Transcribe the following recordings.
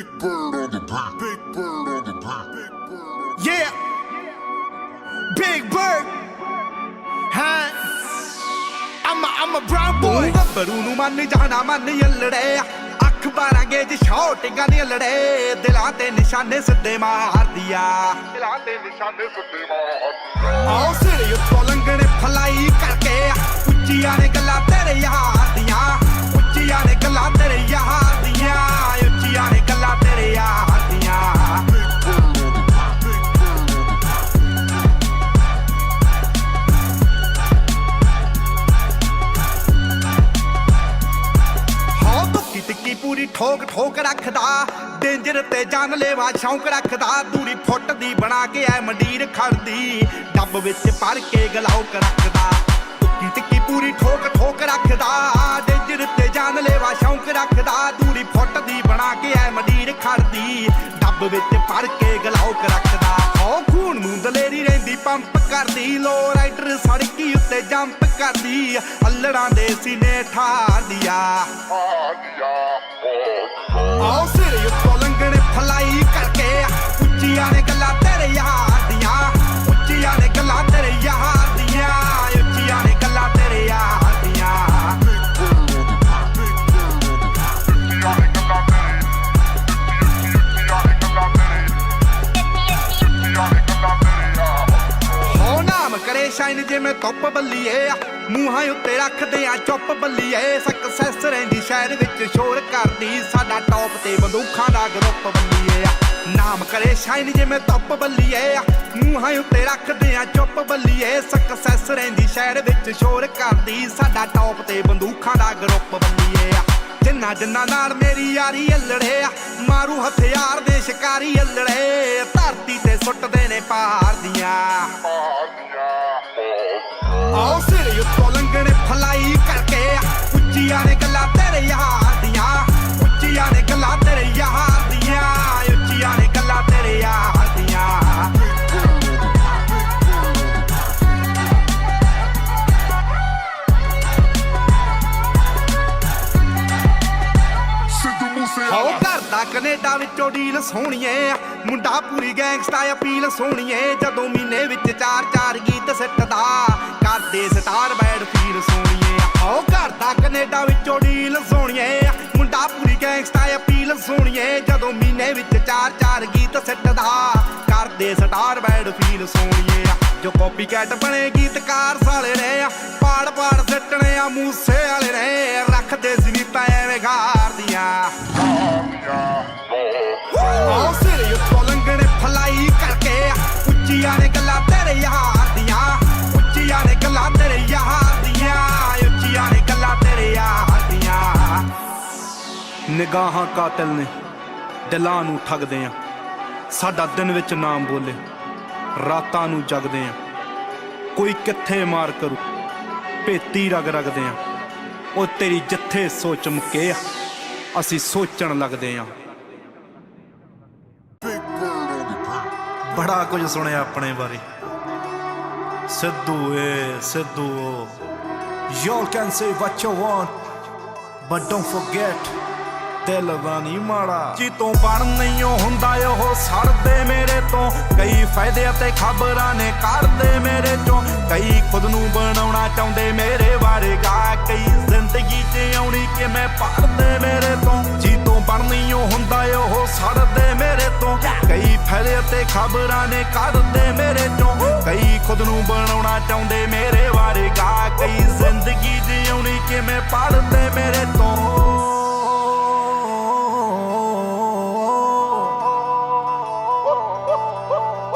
Big bird on the beat. Big bird on the beat. Yeah, Big Bird. Huh? I'm a brown boy. ਗੱਭਰੂ ਨੂੰ ਮੰਨ ਜਾਣਾ ਮੰਨ ਯੱਲੜੇ ਅੱਖ ਬਾਰਾਂਗੇ ਜੀ ਸ਼ੌਟਿੰਗਾਂ ਦੀਆਂ ਲੜੇ ਦਿਲਾਂ ਤੇ ਨਿਸ਼ਾਨੇ ਸਿੱਧੇ ਮਾਰਦੀ ਆ ਦਿਲਾਂ ਤੇ ਨਿਸ਼ਾਨੇ ਸਿੱਧੇ ਮਾਰਦੀ ਆਓ ਸਿਰੇ ਉੱਤੋਂ ਲੰਘਣੇ ਫਲਾਈ ਕਰਕੇ ਉੱਚੀਆਂ ਨੇ ਗੱਲਾਂ ਤੇਰੇ ਯਾਰ ਦੀਆਂ ਉੱਚੀਆਂ ਨੇ ਗੱਲਾਂ ਤੇਰੇ ਯਾਰ ਦੀਆਂ ਉੱਚੀਆਂ ਨੇ ਗੱਲਾਂ ਤੇਰੇ ਯਾਰ ਦੀਆਂ ਟਿੱਕੀ ਪੂਰੀ ਠੋਕ ਠੋਕ ਰੱਖਦਾ ਡੇਂਜਰ ਤੇ ਜਾਨਲੇਵਾ ਸ਼ੌਂਕ ਰੱਖਦਾ ਦੂਰੀ ਫੁੱਟ ਦੀ ਬਣਾ ਕੇ ਐ ਮੰਡੀਰ ਖੜਦੀ ਡੱਬ ਵਿੱਚ ਭਰ ਕੇ ਗਲਾਉਕ ਰੱਖਦਾ ਟਿੱਕੀ ਪੂਰੀ ਠੋਕ ਠੋਕ ਰੱਖਦਾ ਡੇਂਜਰ ਤੇ ਜਾਨਲੇਵਾ ਸ਼ੌਂਕ ਰੱਖਦਾ ਦੂਰੀ ਫੁੱਟ ਦੀ ਬਣਾ ਕੇ ਐ ਮੰਡੀਰ ਖੜਦੀ ਡੱਬ ਵਿੱਚ ਭਰ ਕੇ ਗਲਾਉਕ ਰੱਖਦਾ ਓ ਖੂਨ ਨੂੰ ਦਲੇਰੀ ਰਹਿੰਦੀ ਪੰਪ ਕਰਦੀ ਲੋ ਰਾਈਡਰ ਸੜਕੀ ਉੱਤੇ ਜੰਪ ਕਰਦੀ ਅੱਲੜਾਂ ਦੇ ਸੀਨੇ ਠਾਰਦੀ ਆ ਆਓ ਸਿਰੇ ਉੱਤੋਂ ਲੰਘਣੇ ਫਲਾਈ ਕਰਕੇ ਉੱਚੀਆਂ ਨੇ ਗੱਲਾਂ ਤੇਰੇ ਯਾਰ ਦੀਆਂ ਉੱਚੀਆਂ ਨੇ ਗੱਲਾਂ ਤੇਰੇ ਯਾਰ ਦੀਆਂ ਉੱਚੀਆਂ ਨੇ ਗੱਲਾਂ ਤੇਰੇ ਯਾਰ ਦੀਆਂ ਹੋ ਨਾਮ ਕਰੇ ਸ਼ਾਈਨ ਜਿਵੇਂ ਧੁੱਪ ਬੱਲੀਏ ਮੂੰਹਾਂ ਉੱਤੇ ਰੱਖਦੇ ਆ ਚੁੱਪ ਬੱਲੀਏ ਸਕਸੈਸ ਰਹਿੰਦੀ ਸ਼ਹਿਰ ਵਿੱਚ ਸ਼ੋਰ ਕਰਦੀ ਸਾਡਾ ਟੌਪ ਤੇ ਬੰਦੂਖਾਂ ਦਾ ਗਰੁੱਪ ਬੱਲੀਏ ਨਾਮ ਕਰੇ ਸ਼ਾਈਨ ਜਿਵੇਂ ਧੁੱਪ ਬੱਲੀਏ ਮੂੰਹਾਂ ਉੱਤੇ ਰੱਖਦੇ ਆ ਚੁੱਪ ਬੱਲੀਏ ਸਕਸੈਸ ਰਹਿੰਦੀ ਸ਼ਹਿਰ ਵਿੱਚ ਸ਼ੋਰ ਕਰਦੀ ਸਾਡਾ ਟੌਪ ਤੇ ਬੰਦੂਖਾਂ ਦਾ ਗਰੁੱਪ ਬੱਲੀਏ ਜਿੰਨਾ ਜਿੰਨਾ ਨਾਲ ਮੇਰੀ ਯਾਰੀ ਅੱਲੜੇ ਮਾਰੂ ਹਥਿਆਰ ਦੇ ਸ਼ਿਕਾਰੀ ਅੱਲੜੇ ਧਰਤੀ ਤੇ ਸੁੱਟਦੇ ਨੇ ਪਾਰ ਦੀਆਂ ਆਓ ਸਿਰੇ ਉੱਤੋਂ ਲੰਘਣੇ ਫਲਾਈ ਕਰਕੇ ਉੱਚੀਆਂ ਨੇ ਗੱਲਾਂ ਤੇਰੇ ਯਾਰ ਦੀਆਂ ਉੱਚੀਆਂ ਨੇ ਗੱਲਾਂ ਤੇਰੇ ਯਾਰ ਦੀਆਂ ਉੱਚੀਆਂ ਨੇ ਗੱਲਾਂ ਤੇਰੇ ਯਾਰ ਦੀਆਂ ਹੋ ਕਰਦਾ ਕੈਨੇਡਾ ਵਿੱਚੋਂ ਡੀਲ ਸੋਹਣੀਏ ਮੁੰਡਾ ਪੂਰੀ ਗੈਂਗਸਟਾ ਅਪੀਲ ਸੋਹਣੀਏ ਜਦੋਂ ਮਹੀਨੇ ਵਿੱਚ 4-4 ਗੀਤ ਸਿੱਟਦਾ ਕਰਦੇ ਸਟਾਰ ਬੈਡ ਫੀਲ ਸੋਹਣੀਏ ਹੋ ਕਰਦਾ ਕੈਨੇਡਾ ਵਿੱਚੋਂ ਡੀਲ ਸੋਹਣੀਏ ਮੁੰਡਾ ਪੂਰੀ ਗੈਂਗਸਟਾ ਅਪੀਲ ਸੋਹਣੀਏ ਜਦੋਂ ਮਹੀਨੇ ਵਿੱਚ 4-4 ਗੀਤ ਸਿੱਟਦਾ ਕਰਦੇ ਸਟਾਰ ਬੈਡ ਫੀਲ ਸੋਹਣੀਏ ਜੋ ਕਾਪੀ ਕੈਟ ਬਣੇ ਗੀਤਕਾਰ ਸਾਲੇ ਨੇ ਪਾੜ ਪਾੜ ਸਿੱਟਣੇ ਆ ਮੂਸੇ ਵਾਲੇ ਨੇ ਰੱਖਦੇ ਜ਼ਨੀਤਾਂ ਐਵੇਂ ਗਾਰਦੀਆਂ ਆਓ ਸਿਰੇ ਉੱਤੋਂ ਲੰਘਣੇ ਫਲਾਈ ਕਰਕੇ ਉੱਚੀਆਂ ਨੇ ਗੱਲਾਂ ਤੇਰੇ ਯਾਰ ਦੀਆਂ ਉੱਚੀਆਂ ਨੇ ਗੱਲਾਂ ਤੇਰੇ ਯਾਰ ਦੀਆਂ ਉੱਚੀਆਂ ਨੇ ਗੱਲਾਂ ਤੇਰੇ ਯਾਰ ਦੀਆਂ ਨਿਗਾਹਾਂ ਕਾਤਲ ਨੇ ਦਿਲਾਂ ਨੂੰ ਠੱਗਦੇ ਆ ਸਾਡਾ ਦਿਨ ਵਿੱਚ ਨਾਮ ਬੋਲੇ ਰਾਤਾਂ ਨੂੰ ਜਗਦੇ ਆ ਕੋਈ ਕਿੱਥੇ ਮਾਰ ਕਰੂ ਭੇਤੀ ਰਗ ਰਗਦੇ ਆ ਉਹ ਤੇਰੀ ਜਿੱਥੇ ਸੋਚ ਮੁੱਕੇ ਆ ਅਸੀਂ ਸੋਚਣ ਲੱਗਦੇ ਆ ਬੜਾ ਕੁਝ ਸੁਣਿਆ ਆਪਣੇ ਬਾਰੇ ਸਿੱਧੂ ਏ Sidhu y'all can say what you want but don't forget ਦਿਲ ਦਾ ਨੀ ਮਾੜਾ ਜੀ ਤੋਂ ਬਣ ਨਹੀਂ ਹੁੰਦਾ ਉਹ ਸੜਦੇ ਮੇਰੇ ਤੋਂ ਕਈ ਫਾਇਦੇ ਅਤੇ ਖਬਰਾਂ ਨੇ ਕੱਢਦੇ ਮੇਰੇ ਚੋਂ ਕਈ ਖੁਦ ਨੂੰ ਬਣਾਉਣਾ ਚਾਹੁੰਦੇ ਮੇਰੇ ਬਾਰੇ ਗਾ ਕਈ ਜ਼ਿੰਦਗੀ 'ਚ ਆਉਣੀ ਕਿਵੇਂ ਪੜਦੇ ਮੇਰੇ ਤੋਂ ਜੀ ਤੋਂ ਬਣ ਨਹੀਂ ਹੁੰਦਾ ਉਹ ਸੜਦੇ ਮੇਰੇ ਤੋਂ ਕਈ ਫਾਇਦੇ ਅਤੇ ਖਬਰਾਂ ਨੇ ਕੱਢਦੇ ਮੇਰੇ ਚੋਂ ਕਈ ਖੁਦ ਨੂੰ ਬਣਾਉਣਾ ਚਾਹੁੰਦੇ ਮੇਰੇ ਬਾਰੇ ਗਾ ਕਈ ਜ਼ਿੰਦਗੀ 'ਚ ਆਉਣੀ ਕਿਵੇਂ ਪੜਦੇ ਮੇਰੇ ਤੋਂ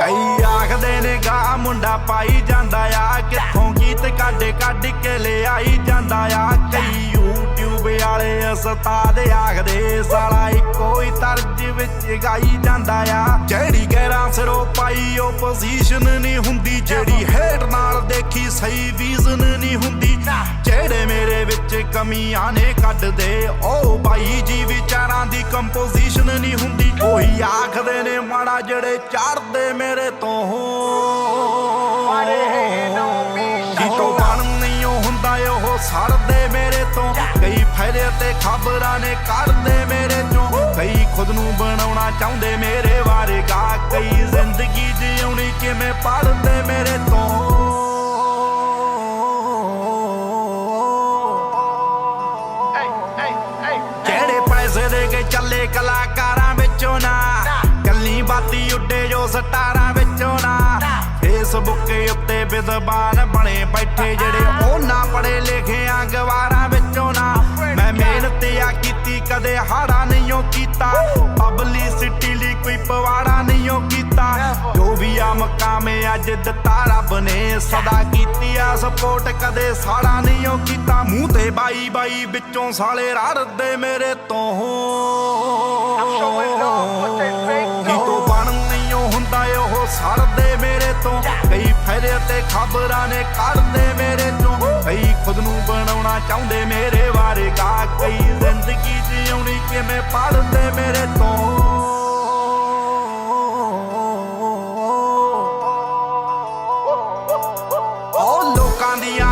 ਕਈ ਆਖਦੇ ਨੇ ਗਾ ਮੁੰਡਾ ਪਾਈ ਜਾਂਦਾ ਆ ਕਿੱਥੋਂ ਗੀਤ ਕੱਢ ਕੇ ਲਿਆਈ ਜਾਂਦਾ ਆ ਕਈ YouTube ਵਾਲੇ ਉਸਤਾਦ ਆਖਦੇ ਸਾਲਾ ਇੱਕੋ ਹੀ ਤਰਜ ਵਿੱਚ ਗਾਈ ਜਾਂਦਾ ਆ ਜਿਹੜੀ ਗੈਰਾਂ ਸਿਰੋਂ ਪਾਈ ਉਹ ਪੋਜੀਸ਼ਨ ਨਹੀਂ ਹੁੰਦੀ ਜਿਹੜੀ ਹੇਠ ਨਾਲ ਦੇਖੀ ਸਹੀ ਵਿਜ਼ਨ ਨਹੀਂ ਹੁੰਦੀ ਜਿਹੜੇ ਮੇਰੇ ਵਿੱਚ ਕਮੀਆਂ ਨੇ ਕੱਢਦੇ ਉਹ ਬਾਈ ਜੀ ਵਿਚਾਰਾਂ ਦੀ ਕੰਪੋਜੀਸ਼ਨ ਨਹੀਂ ਹੁੰਦੀ ਉਹੀ ਆਖਦੇ ਨੇ ਮਾੜਾ ਜਿਹੜੇ ਚੜਦੇ ਮੇਰੇ ਤੋਂ ਜੀ ਤੋਂ ਬਣ ਨਹੀਂ ਹੁੰਦਾ ਉਹ ਸੜਦੇ ਮੇਰੇ ਤੋਂ ਕਈ ਫਾਇਦੇ ਤੇ ਖਬਰਾਂ ਨੇ ਕੱਢਦੇ ਮੇਰੇ ਚੋਂ ਕਈ ਖੁਦ ਨੂੰ ਬਣਾਉਣਾ ਚਾਹੁੰਦੇ ਮੇਰੇ ਬਾਰੇ ਗਾ ਕਈ ਜ਼ਿੰਦਗੀ ਜਿਉਣੀ ਕਿਵੇਂ ਪੜ੍ਹਦੇ ਮੇਰੇ ਤੋਂ ਜਿਹੜੇ ਪੈਸੇ ਦੇ ਕੇ ਚੱਲੇ ਕਲਾਕਾਰਾਂ ਵਿੱਚੋਂ ਨਾ ਕੱਲੀ ਬਾਤੀ ਉੱਡੇ ਜੋ ਸਟਾਰਾਂ ਵਿੱਚੋਂ ਨਾ ਫੇਸਬੁੱਕ ਉੱਤੇ ਵਿਦਵਾਨ ਬਣੇ ਬੈਠੇ ਜਿਹੜੇ ਉਹ ਨਾ ਪੜੇ ਲਿਖਿਆ ਗਵਾਰਾਂ ਵਿੱਚੋਂ ਨਾ ਮੈਂ ਮਿਹਨਤ ਆ ਕੀਤੀ ਕਦੇ ਹਾੜਾ ਨਹੀਂ ਕੀਤਾ ਪਬਲਿਸਿਟੀ ਲਈ ਕੋਈ ਪਵਾੜਾ ਨਹੀਂ ਕੀਤਾ ਜੋ ਵੀ ਆ ਮਕਾਮ ਅੱਜ ਦਿੱਤਾ ਰੱਬ ਨੇ ਸਦਾ ਕੀਤੀ ਆ ਸਪੋਰਟ ਕਦੇ ਸਾੜਾ ਨਹੀਂ ਕੀਤਾ ਮੂੰਹ ਤੇ ਬਾਈ ਬਾਈ ਵਿੱਚੋਂ ਸਾਲੇ ਰੜਦੇ ਮੇਰੇ ਤੋਂ ਕਿਤੋਂ ਬਣ ਨਹੀਂ ਹੁੰਦਾ ਉਹ ਸੜਦੇ ਮੇਰੇ ਤੋਂ ਕਈ ਫਾਇਦੇ ਤੇ ਖਬਰਾਂ ਨੇ ਕੱਢਦੇ ਮੇਰੇ ਚੋਂ ਕਈ ਖੁਦ ਨੂੰ ਬਣਾਉਣਾ ਚਾਹੁੰਦੇ ਮੇਰੇ ਬਾਰੇ ਗਾ ਕਈ ਜ਼ਿੰਦਗੀ ਜਿਉਣੀ ਕਿਵੇਂ ਪੜ੍ਹਦੇ ਮੇਰੇ ਤੋਂ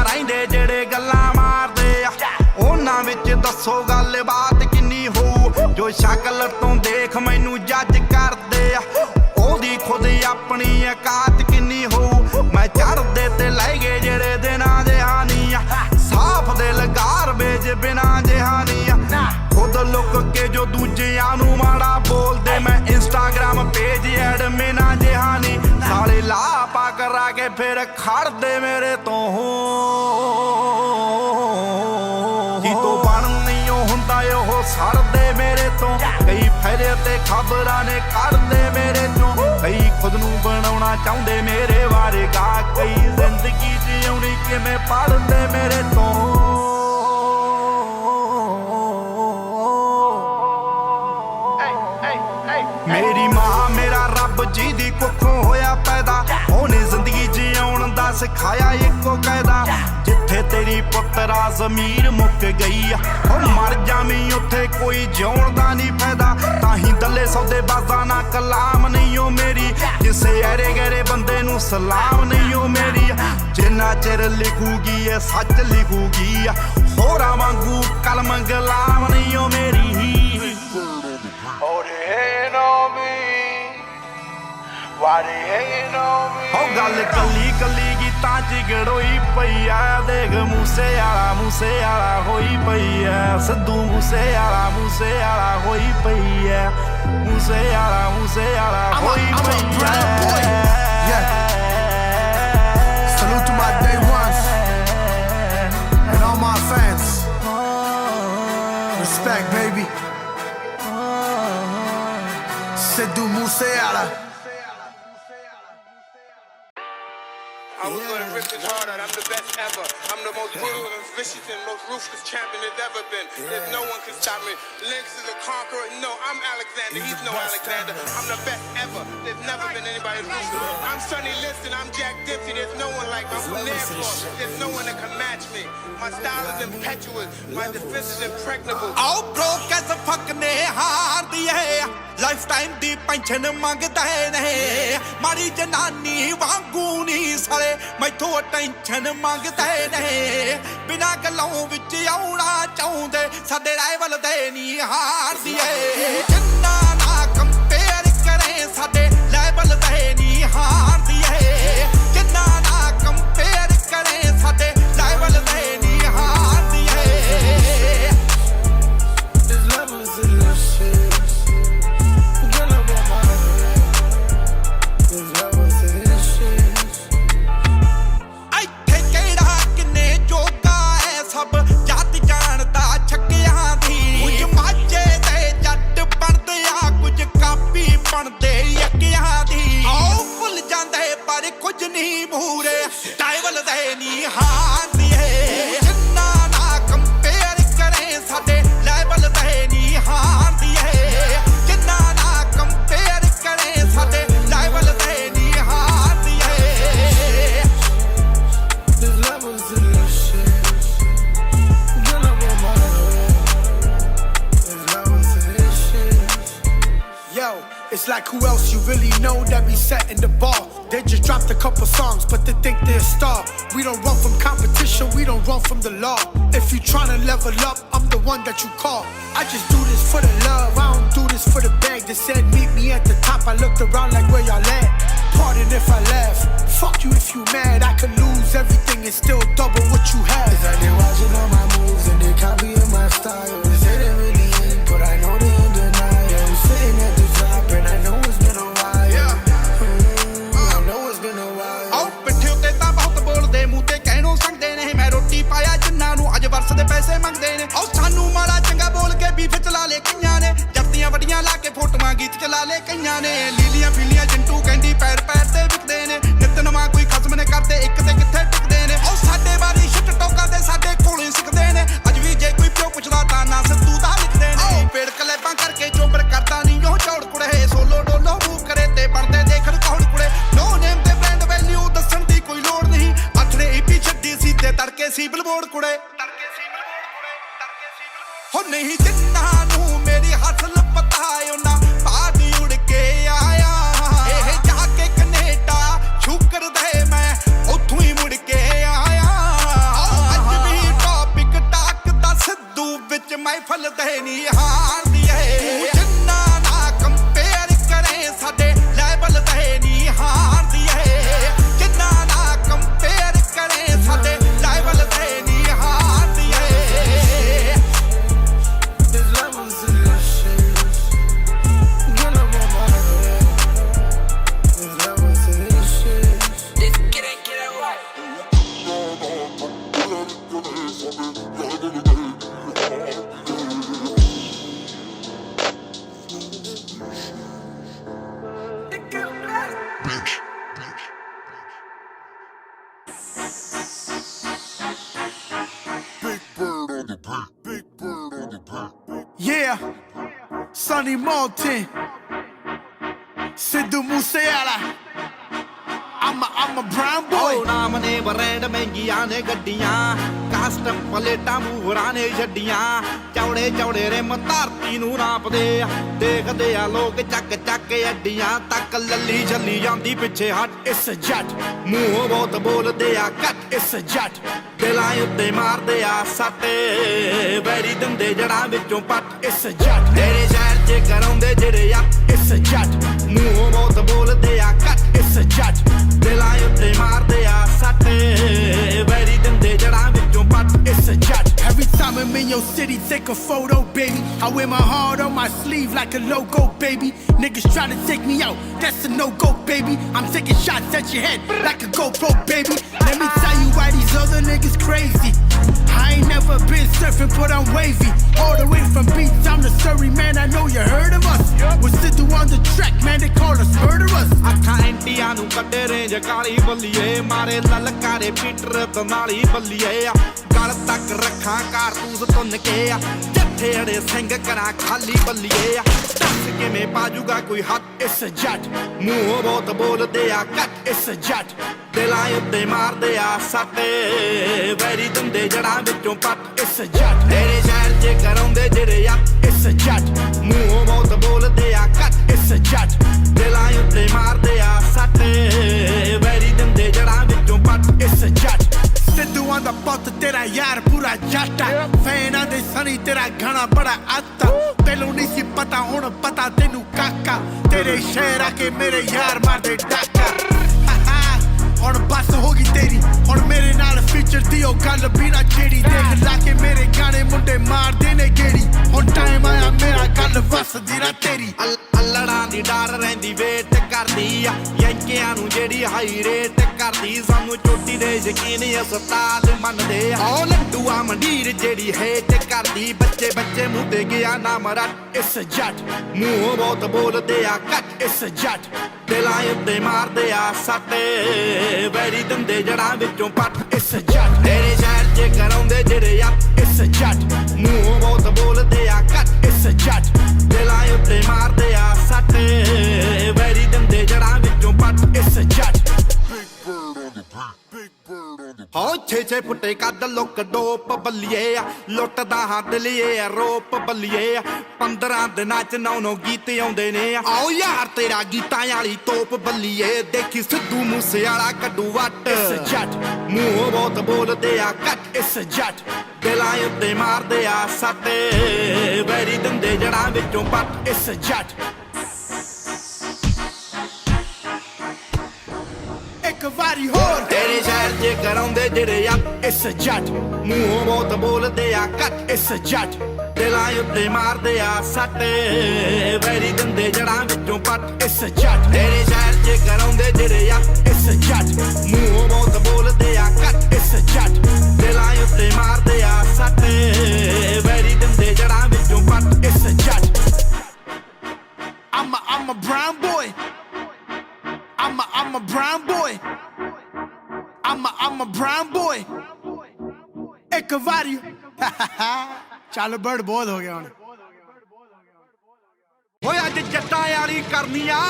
ਰਹਿੰਦੇ ਜਿਹੜੇ ਗੱਲਾਂ ਮਾਰਦੇ ਆ ਉਹਨਾਂ ਵਿੱਚ ਦੱਸੋ ਗੱਲਬਾਤ ਕਿੰਨੀ ਹੋਊ ਜੋ ਸ਼ਕਲ ਤੋਂ ਦੇਖ ਮੈਨੂੰ ਜੱਜ ਕਰਦੇ ਆ ਉਹਦੀ ਖੁਦ ਆਪਣੀ ਔਕਾਤ ਕਿੰਨੀ ਹੋਊ ਮੈਂ ਚੜ੍ਹਦੇ ਤੇ ਲੈ ਗਏ ਜਿਹੜੇ ਦਿਨਾਂ ਦੇ ਹਾਨੀ ਆ ਸਾਫ ਦੇ ਲਗਾਰ ਵੇਜ ਬਿਨਾਂ ਜਹਾਨੀ ਆ ਖੁਦ ਲੁੱਕ ਕੇ ਜੋ ਦੂਜਿਆਂ ਨੂੰ ਮਾੜਾ ਬੋਲਦੇ ਮੈਂ ਇੰਸਟਾਗ੍ਰਾਮ ਪੇਜ ਐਡਮਿਨਾਂ ਜਹਾਨੀ ਸਾਲੇ ਲਾ ਪਾ ਕਰਾ ਕੇ ਫਿਰ ਖੜਦੇ ਮੇਰੇ ਤੋਂ ਕਿਤੋਂ ਬਣ ਨਹੀਂ ਹੁੰਦਾ ਉਹ ਸੜਦੇ ਮੇਰੇ ਤੋਂ ਕਈ ਫਾਇਦੇ ਤੇ ਖਬਰਾਂ ਨੇ ਕੱਢਦੇ ਮੇਰੇ ਚੋਂ ਕਈ ਖੁਦ ਨੂੰ ਬਣਾਉਣਾ ਚਾਹੁੰਦੇ ਮੇਰੇ ਬਾਰੇ ਗਾ ਕਈ ਜ਼ਿੰਦਗੀ ਜਿਉਣੀ ਕਿਵੇਂ ਪੜ੍ਹਦੇ ਮੇਰੇ ਤੋਂ ਮੇਰੀ ਮਾਂ ਮੇਰਾ ਰੱਬ ਜੀ ਦੀ ਕੁੱਖੋਂ ਹੋਇਆ ਪੈਦਾ ਉਹਨੇ ਜ਼ਿੰਦਗੀ ਜਿਉਣ ਦਾ ਸਿਖਾਇਆ ਇੱਕੋ ਕਾਇਦਾ ਜਿੱਥੇ ਤੇਰੀ ਪੁੱਤਰਾ ਜ਼ਮੀਰ ਮੁੱਕ ਗਈ ਆ ਉਹ ਮਰ ਜਾਵੀਂ ਉੱਥੇ ਕੋਈ ਜਿਉਣ ਦਾ ਨਹੀਂ ਫਾਇਦਾ ਤਾਂ ਹੀ ਦੱਲੇ ਸੌਦੇਬਾਜ਼ਾਂ ਨਾ ਕਲਾਮ ਨਹੀਂ ਉਹ ਮੇਰੀ ਕਿਸੇ ਐਰੇ ਗੈਰੇ ਬੰਦੇ ਨੂੰ ਸਲਾਮ ਨਹੀਂ ਉਹ ਮੇਰੀ ਜਿੰਨਾ ਚਿਰ ਲਿਖੂਗੀ ਇਹ ਸੱਚ ਲਿਖੂਗੀ ਹੋਰਾਂ ਵਾਂਗੂ ਕਲਮ ਗੁਲਾਮ ਨਹੀਂ ਉਹ ਮੇਰੀ ਉਹ ਗੱਲ ਕੱਲੀ ਕੱਲੀ ਗੀਤਾਂ ਚ ਗੜੋਈ ਪਈ ਆ ਦੇਖ ਮੂਸੇ ਵਾਲਾ ਹੋਈ ਪਈ ਆ ਸਿੱਧੂ ਮੂਸੇ ਵਾਲਾ ਹੋਈ ਪਈ ਆ ਮੂਸੇ ਵਾਲਾ ਹੋਈ ਪਈ ਆ Salute to my day ones and all my fans. Respect, baby. Sidhu Moosewala. I was gonna rip it harder, I'm the best ever. I'm the most brutal and vicious and most ruthless champion there's ever been. There's no one can stop me. Lynx is a conqueror. No, I'm Alexander. He's no Alexander. I'm the best ever. There's never been anybody as ruthless. I'm Sonny Liston. I'm Jack Dempsey. There's no one like me. I'm from Nairclaw. There's no one that can match me. My style is impetuous. My defense is impregnable. ਆਓ bro ਕਿਸ ਫੱਕ ਨੇ ਹਾਰਦੀ ਹੈ life time ਦੀ pension ਮੰਗਦੇ ਨੇ ਮਾਰੀ ਜਨਾਨੀ ਵਾਂਗੂ ਨਹੀਂ ਸਾਲੇ ਮੈਥੋਂ ਟੈਨਸ਼ਨ ਮੰਗਦੇ ਨੇ ਬਿਨਾਂ ਗੱਲਾਂ ਵਿੱਚ ਆਉਣਾ ਚਾਹੁੰਦੇ ਸਾਡੇ ਰਾਈਵਲ ਦੇ ਨਹੀਂ ਹਾਰਦੀ ਏ ਜਿੰਨਾ ਨਾ ਕੰਪੇਅਰ ਕਰੇ ਸਾਡੇ ਲੈਵਲ ਦੇ ਨਹੀਂ ਹਾਰਦੀ ਏ ਜਿੰਨਾ ਨਾ ਕੰਪੇਅਰ ਕਰੇ ਸਾਡੇ ਲੈਵਲ ਦੇ ਨਹੀਂ ਹਾਰਦੀ ਏ There's levels in this shit. Get up on my head. There's levels in this shit. ਇੱਥੇ ਕਿਹੜਾ ਕਿੰਨੇ ਜੋਗਾ ਐ ਸਭ ਜੱਟ ਜਾਣਦਾ ਛੱਕਿਆਂ ਦੀ ਕੁਝ ਮਾਝੇ ਤੇ ਜੱਟ ਬਣਦੇ ਆ ਕੁਝ ਕਾਪੀ ਬਣਦੇ ਯੱਕਿਆਂ ਦੀ ਆਓ ਭੁੱਲ ਜਾਂਦੇ ਪਰ ਕੁਝ ਨਹੀਂ ਮੂਰੇ ਟਾਈਵਲ ਦੇ ਨਹੀਂ ਹਾਰਦੀ ਏ ਜਿੰਨਾ ਨਾ ਕੰਪੇਅਰ ਕਰੇ ਸਾਡੇ ਲੈਵਲ ਦੇ ਨਹੀਂ ਹਾਰਦੀ ਏ ਜਿੰਨਾ ਨਾ ਕੰਪੇਅਰ ਕਰੇ ਸਾਡੇ ਲੈਵਲ ਦੇ ਨਹੀਂ ਹਾਰਦੀ ਏ There's levels in this shit. Get up on my head. There's levels in this shit. Yo, It's like who else you really know that be setting the bar. They just dropped a couple songs, but they think they're a star. We don't run from competition, we don't run from the law. If you tryna level up, I'm the one that you call. I just do this for the love, I don't do this for the bag. They said meet me at the top, I looked around like where y'all at. Pardon if I laugh, fuck you if you mad. I could lose everything and still double what you have. It's like they watching all my moves and they copying my style. They say they really ain't, but I know they in denial. I'm sitting at the top and I know it's been a while. I know it's been a while. ਆਓ ਪਿੱਠੇ ਉੱਤੇ ਤਾਂ ਬਹੁਤ ਬੋਲਦੇ ਮੂੰਹ ਤੇ ਕਹਿਣੋਂ ਸੰਗਦੇ ਨੇ ਮੈਂ ਰੋਟੀ ਪਾਇਆ ਜਿੰਨਾਂ ਨੂੰ ਅੱਜ ਵਰਸ ਦੇ ਪੈਸੇ ਮੰਗਦੇ ਨੇ ਆਓ ਸਾਨੂੰ ਮਾੜਾ ਚੰਗਾ ਬੋਲ ਕੇ ਬੀਫ ਚਲਾ ਲੇ ਕਈਆਂ ਨੇ ਜੱਫੀਆਂ ਵੱਡੀਆਂ ਲਾ ਕੇ ਫੋਟੋਆਂ ਗੀਤ ਚਲਾ ਲੇ ਕਈਆਂ ਨੇ ਲੀਲੀਆਂ ਫੀਲੀਆਂ ਜੰਟੂ ਕਹਿੰਦੀ ਪੈਰ ਪੈਰ ਤੇ ਵਿਕਦੇ ਨੇ ਨਿਤ ਨਵਾਂ ਕੋਈ ਖਸਮ ਨੇ ਕਰਦੇ ਇੱਕ ਤੇ ਕਿੱਥੇ ਟਿਕਦੇ ਨੇ ਆਓ ਸਾਡੇ ਬਾਰੀ ਛਿੱਟ ਟੋਕਾਂ ਦੇ ਸਾਡੇ ਕੋਲੇ ਸਿੱਖਦੇ ਨੇ ਅੱਜ ਵੀ ਜੇ ਕੋਈ ਪਿਓ ਪੁੱਛਦਾ ਤਾਂ ਨਾ ਸਿੱਧੂ ਦਾ ਲਿਖਦੇ ਨੇ ਆਓ ਪੇੜ ਕਲੇਬਾਂ ਕਰਕੇ ਚੋਬਰ ਕਰਦਾ ਨਹੀਂ ਉਹ ਚੌੜ ਕੁੜੇ ਸੋਲੋ ਡੋਲੋ ਮੂਵ ਕਰੇ ਤੇ ਬਣਦੇ ਦੇਖਣ ਕੌਣ ਕੁੜੇ ਨੋ ਨੇਮ ਤੇ ਬ੍ਰਾਂਡ ਵੈਲਿਊ ਦੱਸਣ ਦੀ ਕੋਈ ਲੋੜ ਨਹੀਂ ਆਥਣੇ ਈਪੀ ਛੱਡੀ ਸੀ ਤੇ ਤੜਕੇ ਸੀ ਬਿਲਬੋਰਡ ਕੁੜੇ ਹੋ ਨਹੀਂ ਜਿੰਨਾਂ ਨੂੰ ਮੇਰੀ ਹੱਥ ਪਤਾ ਉਹਨਾਂ ਬਾਅਦ ਉੜ ਕੇ ਆਇਆ ਇਹ ਜਾ ਕੇ ਕੈਨੇਡਾ ਸ਼ੁਕਰ ਦੇ ਮੈਂ ਉੱਥੋਂ ਹੀ ਮੁੜ ਕੇ ਆਇਆ ਅੱਜ ਵੀ ਟੌਪਿਕ ਟਾਕ ਦਾ ਸਿੱਧੂ ਵਿੱਚ ਮਹਿਫਲ ਦੇ ਨਹੀਂ ਹਾਰਦੀ ਏ ਜਿੰਨਾਂ ਨਾਲ ਕੰਪੇਅਰ ਕਰੇ ਸਾਡੇ ਲੈਵਲ ਤੇ ਨਹੀਂ ਹਾਰਦੀ ਏ ਜਿੰਨਾਂ ਨਾਲ ਕੰਪੇਅਰ ਕਰੇ ਸਾਡੇ ਲੈਵਲ ਤੇ ਨਹੀਂ ਹਾਰਦੀ ਏ There's levels in this shit. Get up on my head. There's levels in this shit. get it right. Big bird on the beat. Big bird on the beat. Yeah, Sonny Martin, Sidhu Moosewala. I'm a brown boy. ਓ ਨਾਮ ਨੇ brand ਮਹਿੰਗੀਆਂ ਨੇ ਗੱਡੀਆਂ custom ਪਲੇਟਾਂ ਮੂਹਰਾਂ ਨੇ ਛੱਡੀਆਂ ਚੌੜੇ ਚੌੜੇ ਰਿਮ ਧਰਤੀ ਨੂੰ ਨਾਪਦੇ ਆ ਦੇਖਦੇ ਆ ਲੋਕ ਚੱਕ ਚੱਕ ਅੱਡੀਆਂ ਤੱਕ ਲੱਲੀ ਛੱਲੀ ਜਾਂਦੀ ਪਿੱਛੇ ਹਟ It's a jat, ਮੂੰਹ ਬਹੁਤ ਬੋਲਦੇ ਆ ਘੱਟ it's a jat. ਦਿਲਾਂ ਉੱਤੇ ਮਾਰਦੇ ਆ ਸੱਟ ਵੈਰੀ ਦਿੰਦੇ ਜੜਾਂ ਵਿੱਚੋਂ ਪੱਟ It's a jat, ਤੇਰੇ ਸ਼ਹਿਰ 'ਚ ਕਰਾਉਂਦੇ ਜਿਹੜੇ ਆ it's a jat, ਮੂੰਹ ਬਹੁਤ ਬੋਲਦੇ ਆ ਘੱਟ it's a jat. ਦਿਲਾਂ ਉੱਤੇ ਮਾਰਦੇ ਆ ਸੱਟ ਵੈਰੀ ਦਿੰਦੇ ਜੜਾਂ ਵਿੱਚੋਂ ਪੱਟ It's a jat. Every time I'm in your city, take a photo, baby. I wear my heart on my sleeve like a logo, baby. Niggas try to take me out, that's a no-go, baby. I'm taking shots at your head like a GoPro, baby. Let me tell you why these other niggas crazy. I ain't never been surfing, but I'm wavy. All the way from beach, I'm the Surrey man. I know you heard of us. We're Sidhu on the track, man. They call us murderers. ਅੱਖਾਂ India ਨੂੰ ਕੱਢੇ range ਕਾਲੀ ਬੱਲੀਏ ਮਾਰੇ ਲਲਕਾਰੇ Peter ਦਨਾਲੀ ਬੱਲੀਏ ਗਲ ਤੱਕ ਰੱਖਾਂ ਕਾਰਤੂਸ ਤੁੰਨ ਕੇ ਆ ਜੱਥੇ ਅੜੇ ਸਿੰਘ ਕਰਾਂ ਖਾਲੀ ਬੱਲੀਏ ਦੱਸ ਕਿਵੇਂ ਪਾਜੂਗਾ ਕੋਈ ਹੱਥ It's a jat, ਮੂੰਹ ਬਹੁਤ ਬੋਲਦੇ ਆ ਘੱਟ it's a jat. ਦਿਲਾਂ ਉੱਤੇ ਮਾਰਦੇ ਆ ਸੱਟ ਵੈਰੀ ਦਿੰਦੇ ਜੜਾਂ ਵਿੱਚੋਂ ਪੱਟ It's a jat, ਤੇਰੇ ਸ਼ਹਿਰ 'ਚ ਕਰਾਉਂਦੇ ਜਿਹੜੇ ਆ it's a jat, ਮੂੰਹ ਬਹੁਤ ਬੋਲਦੇ ਆ ਘੱਟ it's a jat. ਦਿਲਾਂ ਉੱਤੇ ਮਾਰਦੇ ਆ ਸੱਟ ਵੈਰੀ ਦਿੰਦੇ ਜੜਾਂ ਵਿੱਚੋਂ ਪੱਟ It's a jat. Sidhu on the ਪੁੱਤ ਤੇਰਾ ਯਾਰ ਪੂਰਾ ਜੱਟਾ ਫੈਨਾਂ ਦੇ ਸਣੀ ਤੇਰਾ ਗਾਣਾ ਬੜਾ ਆਤਾ ਤੈਨੂੰ ਨਹੀਂ ਸੀ ਪਤਾ ਹੁਣ ਪਤਾ ਤੈਨੂੰ ਕਾਕਾ ਤੇਰੇ ਸ਼ਹਿਰ ਆ ਕੇ ਮੇਰੇ ਯਾਰ ਮਾਰਦੇ ਡਾਕਾ ਹੁਣ ਬਸ ਹੋ ਗਈ ਤੇਰੀ ਹੁਣ ਮੇਰੇ ਨਾਲ ਫੀਚਰ ਦੀ ਉਹ ਗੱਲ ਵੀ ਨਾ ਛੇੜੀ ਦੇਖ ਲਾ ਕੇ ਮੇਰੇ ਗਾਣੇ ਮੁੰਡੇ ਮਾਰਦੇ ਨੇ ਗੇੜੀ ਹੁਣ ਟਾਈਮ ਆਇਆ ਮੇਰਾ ਗੱਲ ਵਸਦੀ ਨਾ ਤੇਰੀ ਅੱਲੜਾਂ ਦੀ ਡਰ ਰਹਿੰਦੀ ਵੇਟ ਕਰਦੀ ਆ ਯੰਕਿਆਂ ਨੂੰ ਜਿਹੜੀ ਹਾਈ ਰੇਟ ਕਰਦੀ ਸਾਨੂੰ ਚੋਟੀ ਦੇ ਯਕੀਨ ਉਸਤਾਦ ਮੰਨਦੇ ਆ ਉਹ ਲੱਡੂਆ ਮੰਡੀਰ ਜਿਹੜੀ ਹੇਟ ਕਰਦੀ ਬੱਚੇ ਬੱਚੇ ਮੂੰਹ ਤੇ ਗਿਆ ਨਾ ਮਰਟ It's a jat, ਮੂੰਹ ਬਹੁਤ ਬੋਲਦੇ ਆ ਘੱਟ it's a jat. ਦਿਲਾਂ ਉੱਤੇ ਮਾਰਦੇ ਆ ਸੱਟ ਵੈਰੀ ਦਿੰਦੇ ਜੜਾਂ ਵਿੱਚੋਂ ਪੱਟ It's a jat, ਤੇਰੇ ਸ਼ਹਿਰ 'ਚ ਕਰਾਉਂਦੇ ਜਿਹੜੇ ਆ it's a jat, ਮੂੰਹ ਬਹੁਤ ਬੋਲਦੇ ਆ ਘੱਟ it's a jat. ਦਿਲਾਂ ਉੱਤੇ ਮਾਰਦੇ ਆ ਸੱਟ ਵੈਰੀ ਦਿੰਦੇ ਜੜਾਂ ਵਿੱਚੋਂ ਪੱਟ It's a jat. Big bird on the beat. Big bird on the beat. ਹੋ ਛੇ ਫੁੱਟੇ ਕੱਢ ਲੁੱਕ ਡੋਪ ਬੱਲੀਏ ਲੁੱਟਦਾ ਹਾਂ ਦਿਲੀਏ ਰੋਪ ਬੱਲੀਏ 15 ਦਿਨਾਂ ਚ 9 ਗੀਤ ਆਉਂਦੇ ਨੇ ਆਓ ਯਾਰ ਤੇਰਾ ਗੀਤਾਂ ਵਾਲੀ ਤੋਪ ਬੱਲੀਏ ਦੇਖੀ ਸਿੱਧੂ ਮੂਸੇ ਵਾਲਾ ਕੱਢੂ ਵੱਟ ਇਸ ਜੱਟ ਮੂੰਹੋਂ ਬਹੁਤ ਬੋਲਦੇ ਆ ਕੱਟ ਇਸ ਜੱਟ ਦਿਲਾਂ ਉੱਤੇ ਮਾਰਦੇ ਆ ਸੱਟ ਵੈਰੀ ਦੰਦੇ ਜੜਾਂ ਵਿੱਚੋਂ ਪੱਟ ਇਸ ਜੱਟ ਇੱਕ ਵਾਰੀ ਹੋਰ ਤੇਰੇ ਸ਼ਹਿਰ 'ਚ ਕਰਾਉਂਦੇ ਜਿਹੜੇ ਆ ਇਸ ਜੱਟ ਮੂੰਹੋਂ ਬਹੁਤ ਬੋਲਦੇ ਆ ਕੱਟ ਇਸ ਜੱਟ ਦਿਲਾਂ ਉੱਤੇ ਮਾਰਦੇ ਆ ਸੱਟ ਵੈਰੀ ਦੰਦੇ ਜੜਾਂ ਵਿੱਚੋਂ ਪੱਟ ਇਸ ਜੱਟ ਤੇਰੇ ਸ਼ਹਿਰ 'ਚ ਕਰਾਉਂਦੇ ਜਿਹੜੇ ਆ ਇਸ ਜੱਟ ਮੂੰਹੋਂ ਬਹੁਤ ਬੋਲਦੇ ਆ ਕੱਟ ਇਸ ਜੱਟ ਦਿਲਾਂ ਉੱਤੇ ਮਾਰਦੇ ਆ ਸੱਟ ਵੈਰੀ ਦੰਦੇ ਜੜਾਂ ਵਿੱਚੋਂ ਪੱਟ ਇਸ ਜੱਟ I'm a brown boy. I'm a brown boy. I'm a brown boy. ਇੱਕ ਵਾਰੀ ਚੱਲ ਬੜ ਬਹੁਤ ਹੋ ਗਿਆ ਹੁਣ ਓਏ ਅੱਜ ਜੱਟਾਂ ਵਾਲੀ ਕਰਨੀਆਂ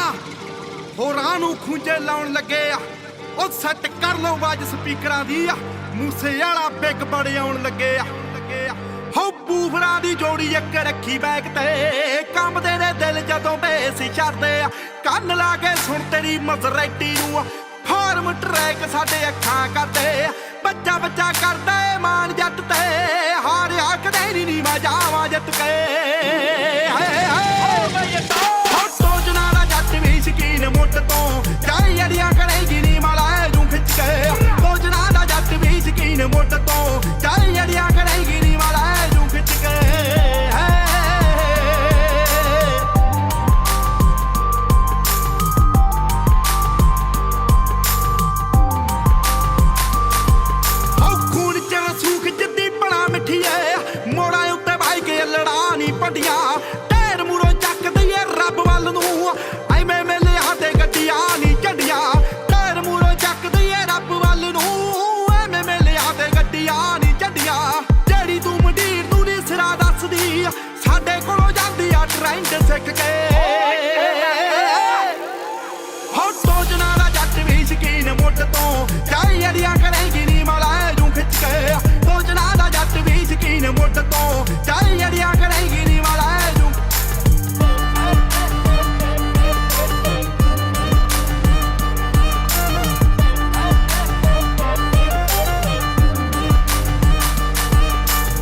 ਹੋਰਾਂ ਨੂੰ ਖੁੰਝੇ ਲਾਉਣ ਲੱਗੇ ਆ ਉਹ ਸੈੱਟ ਕਰ ਲਓ ਬਾਜ ਸਪੀਕਰਾਂ ਦੀ ਆ ਮੂਸੇ ਵਾਲਾ ਬਿੱਗ ਬੜੇ ਆਉਣ ਲੱਗੇ ਆ ਹੋ ਬੂਫਰਾਂ ਦੀ ਜੋੜੀ ਇੱਕ ਰੱਖੀ ਬੈਕ ਤੇ ਕੰਬਦੇ ਨੇ ਦਿਲ ਜਦੋਂ ਬੇਸ ਛੱਡਦੇ ਆ ਕੰਨ ਲਾ ਕੇ ਸੁਣ ਤੇਰੀ ਮਜ਼ਰੈਟੀ ਨੂੰ ਫਾਰਮ ਟਰੈਕ ਸਾਡੇ ਅੱਖਾਂ ਕਰਦੇ ਬੱਚਾ ਬੱਚਾ ਕਰਦਾ ਏ ਮਾਨ ਜੱਟ ਤੇ ਹਾਰਿਆ ਕਦੇ ਨਹੀਂ ਮੈਂ ਜਾਵਾਂ ਜਿੱਤ ਕੇ ਹਾਏ ਹਾਏ ਸੋਚਣਾ ਦਾ ਜੱਟ ਵੀ ਸ਼ਕੀਨ ਮੁੱਢ ਤੋਂ ਜਾਈ ਅੜੀਆਂ ਕਰੇਗੀ ਨੀ ਮਾਲਾ ਜੂ ਖਿੱਚ ਕੇ ਸੋਚਣਾ ਦਾ ਜੱਟ ਵੀ ਸ਼ਕੀਨ ਮੁੱਢ ਤੋਂ ਜਾਈ ਅੜੀਆਂ ਕਰੇਗੀ ਨੀ ਮਾਲਾ ਜੂ ਖਿੱਚ ਕੇ ਮੋੜਾਂ ਉੱਤੇ ਭਾਈ ਕੇ ਲੜਾ ਨੀ ਪੱਡੀਆਂ ਢੇਰ ਮੂਰੋਂ ਚੱਕ ਦਈਏ ਰੱਬ ਵੱਲ ਨੂੰ ਐਵੇਂ ਮੇਲੇ ਹਾਦੇ ਗੱਡੀਆਂ ਨੀ ਝੰਡੀਆਂ ਢੇਰ ਮੂਰੋਂ ਚੱਕ ਦਈਏ ਰੱਬ ਵੱਲ ਨੂੰ ਐਵੇਂ ਮੇਲੇ ਹਾਦੇ ਗੱਡੀਆਂ ਨੀ ਝੰਡੀਆਂ ਜਿਹੜੀ ਤੂੰ ਮੰਡੀਰ ਨੂੰ ਨੀ ਸਿਰਾ ਦੱਸਦੀ ਸਾਡੇ ਕੋਲੋਂ ਜਾਂਦੀ ਆ ਟ੍ਰੈਂਡ ਸਿੱਖ ਕੇ ਹੋ ਸੋਚਣਾ ਦਾ ਜੱਟ ਵੀ ਸ਼ਕੀਨ ਮੁੱਢ ਤੋਂ ਜਾਈ ਅੜੀਆਂ ਕਰੇਗੀ ਨੀ ਮਾਲਾ ਜੂ ਖਿੱਚ ਕੇ ਸੋਚਣਾ ਦਾ ਜੱਟ ਵੀ ਸ਼ਕੀਨ ਮੁੱਢ ਤੋਂ ਜਾਈ ਅੜੀਆਂ ਕਰੇਗੀ ਨੀ ਮਾਲਾ ਜੂ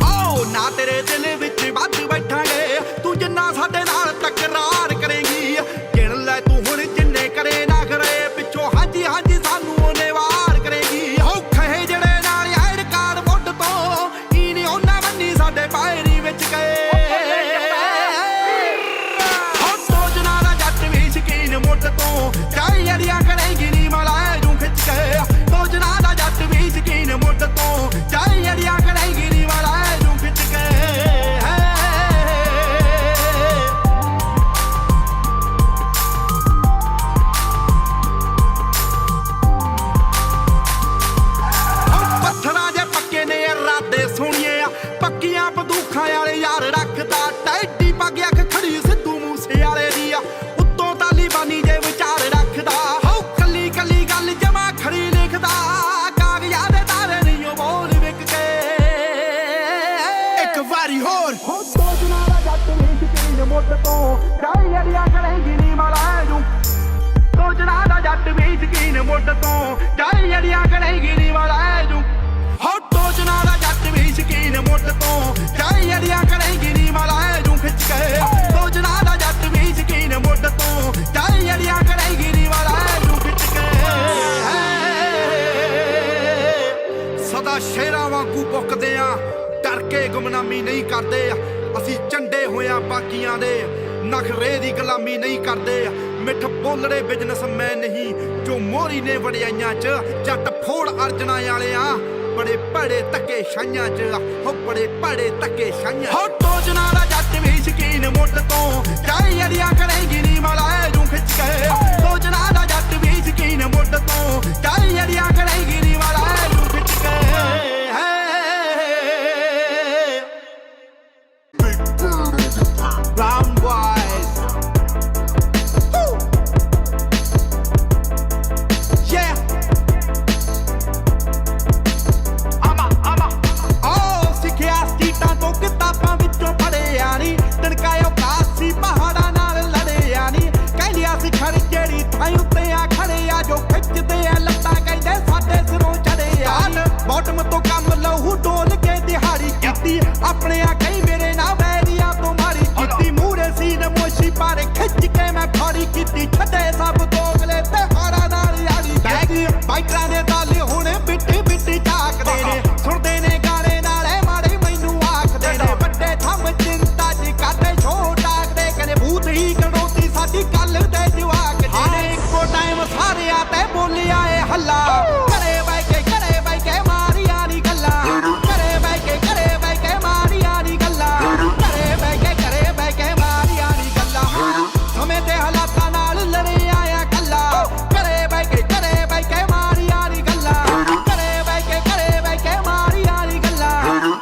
ਓ ਨਾ ਤੇਰੇ ਦਿਲ ਵਿੱਚ ਵੱਧ ਬੈਠਾਂਗੇ ਤੂੰ ਜਿੰਨਾ ਸਾਡੇ ਨਾਲ ਤਕਰਾਰ ਕਰੇਗੀ ਗਿਣ ਲੈ ਤੂੰ ਹੁਣ ਜਿੰਨੇ ਕਰੇ ਨਾ ਕਰੇ ਪਿੱਛੋਂ ਹਾਂਜੀ ਹਾਂਜੀ ਸਾਨੂੰ ਉਹਨੇ ਵਾਰ ਕਰੇਗੀ ਹੋ ਖਹੇ ਜਿਹੜੇ ਨਾਲ ਐਡ ਕਾਰ ਮੁੱਢ ਤੋਂ ਹੀ ਨੀ ਉਹਨਾਂ ਬੰਨੀ ਸਾਡੇ ਪਾਇਰੀ ਵਿੱਚ ਗਏ ਹੋ ਸੋਚਣਾ ਦਾ ਜੱਟ ਵੀ ਸ਼ਕੀਨ ਮੁੱਢ ਤੋਂ ਜਾਈ ਅੜੀਆਂ ਕਰੇਗੀ ਨੀ ਮਾਲਾ ਜੂ ਖਿੱਚ ਕੇ ਸੋਚਣਾ ਦਾ ਜੱਟ ਵੀ ਸ਼ਕੀਨ ਮੁੱਢ ਤੋਂ ਜਾਈ ਅੜੀਆਂ ਕਰੇਗੀ ਨੀ ਮਾਲਾ ਜੂ ਖਿੱਚ ਕੇ ਪੱਥਰਾਂ ਜੇ ਪੱਕੇ ਨੇ ਇਰਾਦੇ ਸੋਹਣੀਏ ਆ ਪੱਕੀਆਂ ਬੰਦੂਖਾਂ ਵਾਲੇ ਯਾਰ ਰੱਖਦਾ ਟੈਡੀ ਪੱਗ ਅੱਖ ਖੜੀ ਸਿੱਧੂ ਮੂਸੇ ਵਾਲੇ ਦੀ ਆ ਉੱਤੋਂ ਤਾਲੀਬਾਨੀ ਜੇ ਵਿਚਾਰ ਰੱਖਦਾ ਹੋ ਕੱਲੀ ਕੱਲੀ ਗੱਲ ਜਮਾ ਖੜੀ ਲਿਖਦਾ ਕਾਗਜ਼ਾਂ ਦੇ ਤਾਰੇ ਨਹੀਂ ਉਹ ਬੋਲ ਵਿਕ ਕੇ ਇੱਕ ਵਾਰੀ ਹੋਰ ਸੋਚਣਾ ਦਾ ਜੱਟ ਵੀ ਸ਼ਕੀਨ ਮੁੱਢ ਤੋਂ ਜਾਈ ਅੜੀਆਂ ਕਰੇਗੀ ਨੀ ਮਾਲਾ ਜੂ ਸੋਚਣਾ ਦਾ ਜੱਟ ਵੀ ਸ਼ਕੀਨ ਮੁੱਢ ਤੋਂ ਜਾਈ ਅੜੀਆਂ ਕਰੇਗੀ ਨੀ ਮਾਲਾ ਜੂ ਹੋ ਸੋਚਣਾ ਦਾ ਜੱਟ ਵੀ ਸ਼ਕੀਨ ਮੁੱਢ ਤੋਂ ਜਾਈ ਅੜੀਆਂ ਕਰੇਗੀ ਨੀ ਮਾਲਾ ਜੂ ਖਿੱਚ ਕੇ ਸੋਚਣਾ ਦਾ ਜੱਟ ਵੀ ਸ਼ਕੀਨ ਮੁੱਢ ਤੋਂ ਜਾਈ ਅੜੀਆਂ ਕਰੇਗੀ ਨੀ ਮਾਲਾ ਜੂ ਖਿੱਚ ਕੇ ਸਦਾ ਸ਼ੇਰਾਂ ਵਾਂਗੂ ਪੁੱਕਦੇ ਆ ਡਰ ਕੇ ਗੁਮਨਾਮੀ ਨਹੀਂ ਕਰਦੇ ਅਸੀਂ ਚੰਡੇ ਹੋਇਆ ਬਾਕੀਆਂ ਦੇ ਨਖਰੇ ਦੀ ਗੁਲਾਮੀ ਨਹੀਂ ਕਰਦੇ ਮਿੱਠ ਬੋਲੜੇ ਬਿਜ਼ਨਸਮੈਨ ਨਹੀਂ ਜੋ ਮੋਰੀ ਨੇ ਵੜਿਆਈਆਂ ਚ ਜੱਟ ਫੋੜ ਅਰਜਣਾ ਵਾਲਿਆਂ ਬੜੇ ਭੜੇ ਧੱਕੇ ਛਾਈਆਂ ਚ ਹੋ ਬੜੇ ਭੜੇ ਧੱਕੇ ਛਾਈਆਂ ਹੋ ਟੋਜਣਾ ਦਾ ਜੱਟ ਵੀ ਸ਼ਕੀਨ ਮੁੱਢ ਤੋਂ ਜਾਈ ਅੜੀਆਂ ਕਰੇਗੀ ਨੀ ਮਾਲਾ ਜੂ ਖਿੱਚ ਕੇ ਟੋਜਣਾ ਦਾ ਜੱਟ ਵੀ ਸ਼ਕੀਨ ਮੁੱਢ ਤੋਂ ਜਾਈ ਅੜੀਆਂ ਕਰੇਗੀ ਨੀ ਮਾਲਾ ਜੂ ਖਿੱਚ ਕੇ Brown boys. Woo. Yeah. ਨਹੀਂ ਕੀਤੀ ਛੱਡੇ ਸਭ ਦੋਗਲੇ ਤੇ ਹਾਰਾਂ ਨਾਲ ਯਾਰੀ ਬੈਗ ਬਾਈਟਰਾਂ ਦੇ ਤਾਲੇ ਹੁਣ ਬਿੱਟੀ ਬਿੱਟੀ ਝਾਕਦੇ ਨੇ ਸੁਣਦੇ ਨੇ ਗਾਣੇ ਨਾਲੇ ਮਾੜੇ ਮੈਨੂੰ ਆਖਦੇ ਨੇ ਵੱਡੇ ਥੰਮ ਚਿੰਤਾ ਜੀ ਕਰਦੇ ਛੋਟ ਆਖਦੇ ਕਹਿੰਦੇ ਭੂਤ ਹੀ ਕੜੋਤੀ ਸਾਡੀ ਗੱਲ ਦੇ ਜਵਾਕ ਜਿਹੜੇ ਇੱਕੋ ਟਾਈਮ ਸਾਰਿਆਂ ਤੇ ਬੋਲਿਆ ਏ ਹੱਲਾ ਘਰੇ ਬਹਿ ਕੇ ਮਾਰੀਆਂ ਨੀ ਗੱਲਾਂ ਘਰੇ ਬਹਿ ਕੇ ਮਾਰੀਆਂ ਨੀ ਗੱਲਾਂ ਘਰੇ ਬਹਿ ਕੇ ਮਾਰੀਆਂ ਨੀ ਗੱਲਾਂ ਸਮੇਂ ਤੇ ਹਾਲਾਤਾਂ ਨਾਲ ਲੜੇ ਆਇਆ ਕੱਲਾ ਘਰੇ ਬਹਿ ਕੇ ਮਾਰੀਆਂ ਨੀ ਗੱਲਾਂ ਘਰੇ ਬਹਿ ਕੇ ਮਾਰੀਆਂ ਨੀ ਗੱਲਾਂ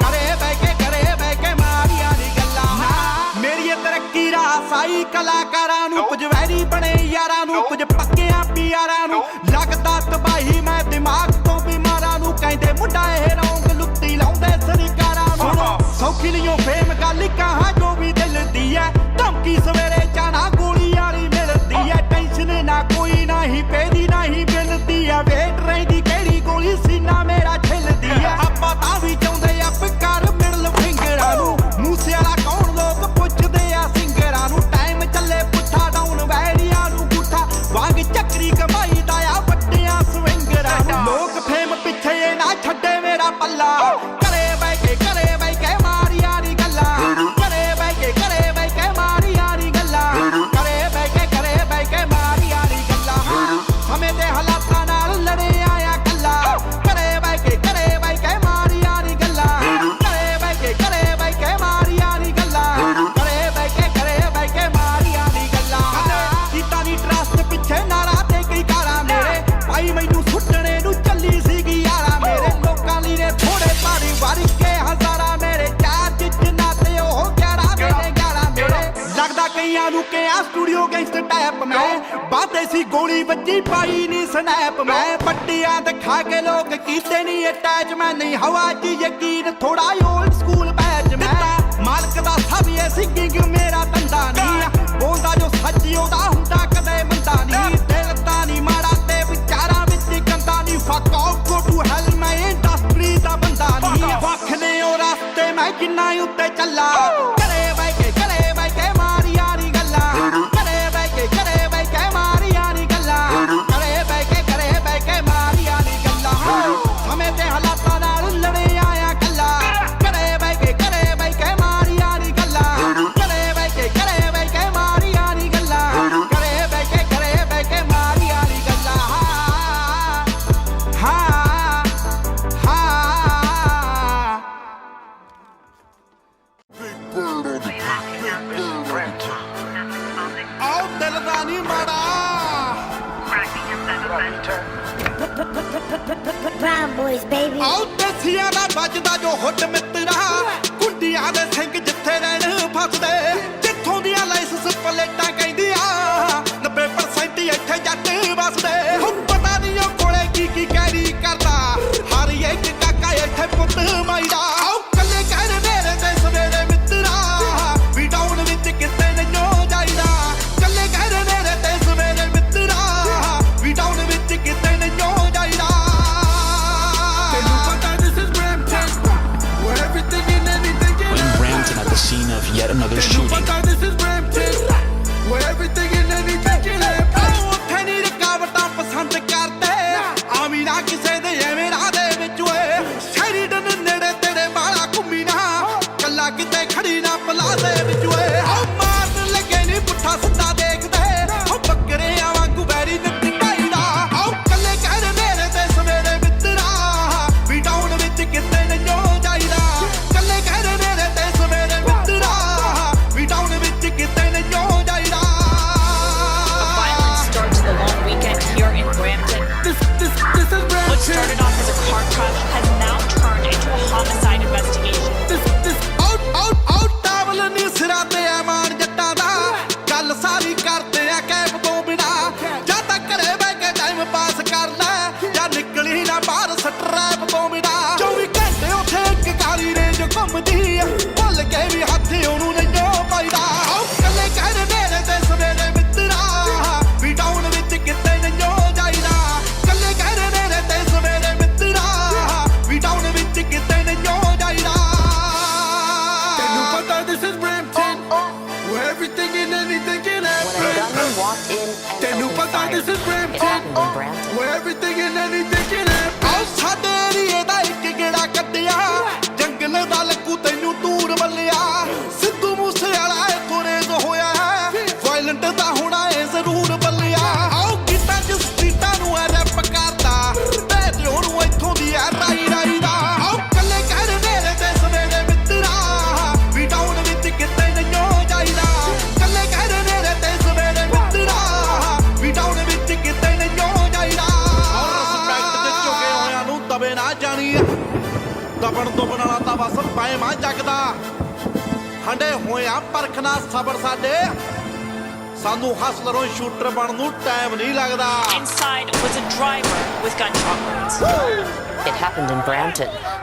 ਘਰੇ ਬਹਿ ਕੇ ਮਾਰੀਆਂ ਨੀ ਗੱਲਾਂ ਮੇਰੀ ਇਹ ਤਰੱਕੀ ਰਾਸ ਆਈ ਕਲਾਕਾਰਾਂ ਨੂੰ ਕੁਝ ਵੈਰੀ ਬਣੇ ਯਾਰਾਂ ਨੂੰ ਕੁਝ ਪੱਕਿਆਂ ਪਿਆਰਾਂ ਨੂੰ ਲੱਗਦਾ ਤਬਾਹੀ ਮੈਂ ਦਿਮਾਗ ਤੋਂ ਬਿਮਾਰਾਂ ਨੂੰ ਕਹਿੰਦੇ ਮੁੰਡਾ ਇਹ ਰੌਂਗ ਲੁੱਟੀ ਲਾਉਂਦੇ ਸਰੀਕਾਰਾਂ ਨੂੰ ਸੌਖੀ ਲਿਓ ਫੇਮ ਗੱਲ ਕਹਾਂ ਜੋ ਵੀ ਦਿਲ ਦੀ ਐ ਧਮਕੀ ਸਵੇਰੇ ਜਾਣਾ ਗੋਲੀ ਵਾਲੀ ਮਿਲਦੀ ਐ ਟੈਨਸ਼ਨ ਨਾ ਕੋਈ ਨਹੀਂ ਪੈਦੀ ਨਹੀਂ ਮਿਲਦੀ ਐ ਵੇਟ ਰਹਿੰਦੀ ਕਿਹੜੀ ਗੋਲੀ ਸੀਨਾ ਮੇਰਾ ਛਿਲਦੀ ਐ ਆਪਾਂ ਤਾਂ ਵੀ ਚਾਹੁੰਦੇ ਆ ਪਿਕਾਰ ਮਿਡਲ ਫਿੰਗਰਾਂ ਨੂੰ ਮੂਸੇ ਵਾਲਾ ਕੌਣ ਲੋਕ ਪੁੱਛਦੇ ਆ ਸਿੰਗਰਾਂ ਨੂੰ ਟਾਈਮ ਚੱਲੇ ਪੁੱਠਾ ਡਾਊਨ ਵੈਰੀਆਂ ਨੂੰ ਗੁੱਠਾ ਵਾਂਗ ਚੱਕਰੀ ਕਮਾਈ ਦਾ ਆ ਵੱਡਿਆਂ ਸਵਿੰਗਰਾਂ ਨੂੰ ਲੋਕ ਫੇਮ ਪਿੱਛੇ ਇਹ ਨਾ ਛੱਡੇ ਮੇਰਾ ਪੱਲਾ ਘਰੇ ਬਹਿ ਕੇ ਮਾਰੀਆਂ ਨੀ ਗੱਲਾਂ ਘਰੇ ਬਹਿ ਕੇ ਮਾਰੀਆਂ ਨੀ ਗੱਲਾਂ ਘਰੇ ਬਹਿ ਕੇ ਮਾਰੀਆਂ ਨੀ ਗੱਲਾਂ ਸਮੇਂ ਦੇ ਹਾਲਾਤਾਂ ਨਾਲ ਲੜੇ ਆਇਆ ਕੱਲਾ ਘਰੇ ਬਹਿ ਕੇ ਮਾਰੀਆਂ ਨੀ ਗੱਲਾਂ ਘਰੇ ਬਹਿ ਕੇ ਮਾਰੀਆਂ ਨੀ ਗੱਲਾਂ ਘਰੇ ਬਹਿ ਕੇ ਮਾਰੀਆਂ ਨੀ ਗੱਲਾਂ ਕੀਤਾ ਨੀ ਟਰਸਟ ਪਿੱਛੇ ਨਾਰਾ ਤੇ ਕਈ ਕਾਰਾਂ ਮੇਰੇ ਭਾਈ ਮੈਨੂੰ ਸੁੱਟਣੇ ਨੂੰ ਚੱਲੀ ਸੀਗੀ ਯਾਰਾ ਮੇਰੇ ਲੋਕਾਂ ਲਈ ਨੇ ਥੋੜੇ ਪਾਰੀ ਵਾਰੀ ਕੇ ਹਜ਼ਾਰਾਂ ਮੇਰੇ ਚਾਰ ਜਿੰਨਾ ਤੇ ਉਹ 11 ਮੇਰੇ 11 ਮੇਰੇ ਲੱਗਦਾ ਕਈਆਂ ਨੂੰ ਕਿ ਆ ਸਟੂਡੀਓ ਗੈਂਗਸਟਰ ਟਾਈਪ ਮੈਂ ਬਾਤੇ ਸੀ ਗੋਲੀ ਵੱਜੀ ਪਾਈ ਨੀ ਸਨੈਪ ਮੈਂ ਪੱਟੀਆਂ ਦਿਖਾ ਕੇ ਲੋਕ ਕੀਤੇ ਨਹੀਂ ਅਟੈਚ ਮੈਂ ਨਹੀਂ ਹਵਾ 'ਚ ਯਕੀਨ ਥੋੜਾ ਓਲਡ ਸਕੂਲ ਬੈਚ ਮੈਂ ਮਾਲਕ ਦਾ ਸਭ ਇਹ ਸਿੰਗਿੰਗ ਮੇਰਾ ਧੰਦਾ ਨਹੀਂ ਬੋਲਦਾ ਜੋ ਸੱਚ ਉਹਦਾ ਹੁੰਦਾ ਕਦੇ ਮੰਦਾ ਨਹੀਂ ਦਿਲ ਤਾਂ ਨਹੀਂ ਮਾੜਾ ਤੇ ਵਿਚਾਰਾਂ ਵਿੱਚ ਗੰਦਾ ਨਹੀਂ ਫੱਕ ਆਫ ਗੋ ਟੂ ਹੈਲ ਮੈਂ ਇੰਡਸਟਰੀ ਦਾ ਬੰਦਾ ਨਹੀਂ ਵੱਖ ਨੇ ਉਹ ਰਸਤੇ ਮੈਂ ਕਿੰਨਾ ਉੱਤੇ ਚੱਲਾ ਘਰੇ ਬਹਿ ਕੇ ਮਾਰੀਆਂ ਨੀ ਗੱਲਾਂ ਘਰੇ ਬਹਿ ਕੇ ਮਾਰੀਆਂ ਨੀ ਗੱਲਾਂ ਘਰੇ ਬਹਿ ਕੇ ਮਾਰੀਆਂ ਨੀ ਗੱਲਾਂ ਸਮੇਂ ਤੇ ਹਾਲਾਤਾਂ ਨਾਲ ਲੜੇ ਆਇਆ ਕੱਲਾ ਘਰੇ ਬਹਿ ਕੇ ਮਾਰੀਆਂ ਨੀ ਗੱਲਾਂ ਘਰੇ ਬਹਿ ਕੇ ਮਾਰੀਆਂ ਨੀ ਗੱਲਾਂ ਘਰੇ ਬਹਿ ਕੇ ਮਾਰੀਆਂ ਨੀ ਗੱਲਾਂ ਹਾਂ ਆਓ ਦਿਲ ਦਾ ਨਹੀਂ ਮਾੜਾ Brown boys, baby. ਆਓ ਦੇਸੀਆਂ ਦਾ ਵੱਜਦਾ ਜੋ ਹੁੱਟ ਮਿੱਤਰਾ ਕੁੰਡੀਆਂ ਦੇ ਸਿੰਘ ਜਿੱਥੇ ਰਹਿਣ ਫਸਦੇ ਜਿੱਥੋਂ ਦੀਆਂ ਲਾਇਸੈਂਸ ਪਲੇਟਾਂ ਕਹਿੰਦੀਆਂ 90% ਇੱਥੇ ਜੱਟ ਵਸਦੇ ਹੁਣ ਪਤਾ ਨਹੀਂ ਉਹ ਕੋਲੇ ਕੀ ਕੈਰੀ ਕਰਦਾ ਹਰ ਇੱਕ ਕਾਕਾ ਇੱਥੇ ਪੁੱਤ ਮਾਈਦਾ ਆਓ ਕੱਲੇ ਕਹਿਣ ਮੇਰੇ ਤੇ ਸਵੇਰੇ ਮਿੱਤਰਾ ਵੀ ਡਾਊਨ ਵਿੱਚ ਕਿਤੇ ਨਹੀਂ ਜਾਈਦਾ ਕੱਲੇ ਕਹਿਣ ਮੇਰੇ ਤੇ ਸਵੇਰੇ ਮਿੱਤਰਾ ਵੀ ਡਾਊਨ ਵਿੱਚ ਕਿਤੇ ਨਹੀਂ ਜਾਈਦਾ In Brampton at the scene of yet another shooting. This is Brampton, where everything Tenu pata this is Brampton, where everything and anything can happen. ਆਓ ਸਾਡੇ ਏਰੀਏ ਦਾ ਇੱਕ ਗੇੜਾ ਕੱਢਿਆ ਜੰਗਲ ਦਾ ਲੱਕੂ ਤੈਨੂੰ ਦੂਰ ਬੱਲਿਆ ਸਿੱਧੂ ਮੂਸੇ ਵਾਲਾ ਇੱਥੋਂ ਰੇਜ਼ ਹੋਇਆ ਵਾਇਲੈਂਟ ਦਾ ਹੋਣਾ ਏ ਜ਼ਰੂਰ ਬੱਲਿਆ ਆਓ ਕਿਤਾ ਜਿਸ ਸਟਰੀਟਾਂ ਨੂੰ ਐ ਰੈਪ ਕਰਦਾ ਭੇਜ ਉਹਨੂੰ ਇੱਥੋਂ ਦੀ ਐ ਰਾਈ ਰਾਈ ਦਾ ਆਓ ਕੱਲੇ ਕਹਿ ਨੇਰੇ ਤੇ ਸਵੇਰੇ ਮਿੱਤਰਾ ਵੀ ਡਾਊਨ ਵਿੱਚ ਕਿਤੇ ਨਹੀਂ ਜਾਈਦਾ ਕੱਲੇ ਕਹਿ ਨੇਰੇ ਤੇ ਸਵੇਰੇ ਮਿੱਤਰਾ ਵੀ ਡਾਊਨ ਵਿੱਚ ਕਿਤੇ ਨਹੀਂ ਜਾਈਦਾ ਔਰ ਰਿਸਪੈਕਟ ਦੇ ਝੁਕੇ ਹੋਇਆਂ ਨੂੰ ਦਬੇ ਨਾ ਜਾਣੀ ਦਬਣ ਦੁਬਣ ਵਾਲਾ ਤਾਂ ਬਸ ਪੈਮਾ ਜਗਦਾ ਹੰਡੇ ਹੋਇਆ ਪਰਖਣਾ ਸਬਰ ਸਾਡੇ ਸਾਨੂੰ ਹਸਲਰੋਂ ਸ਼ੂਟਰ ਬਣਨ ਨੂੰ ਟਾਈਮ ਨਹੀਂ ਲੱਗਦਾ Inside was a driver with gunshot wounds. It happened in Brampton.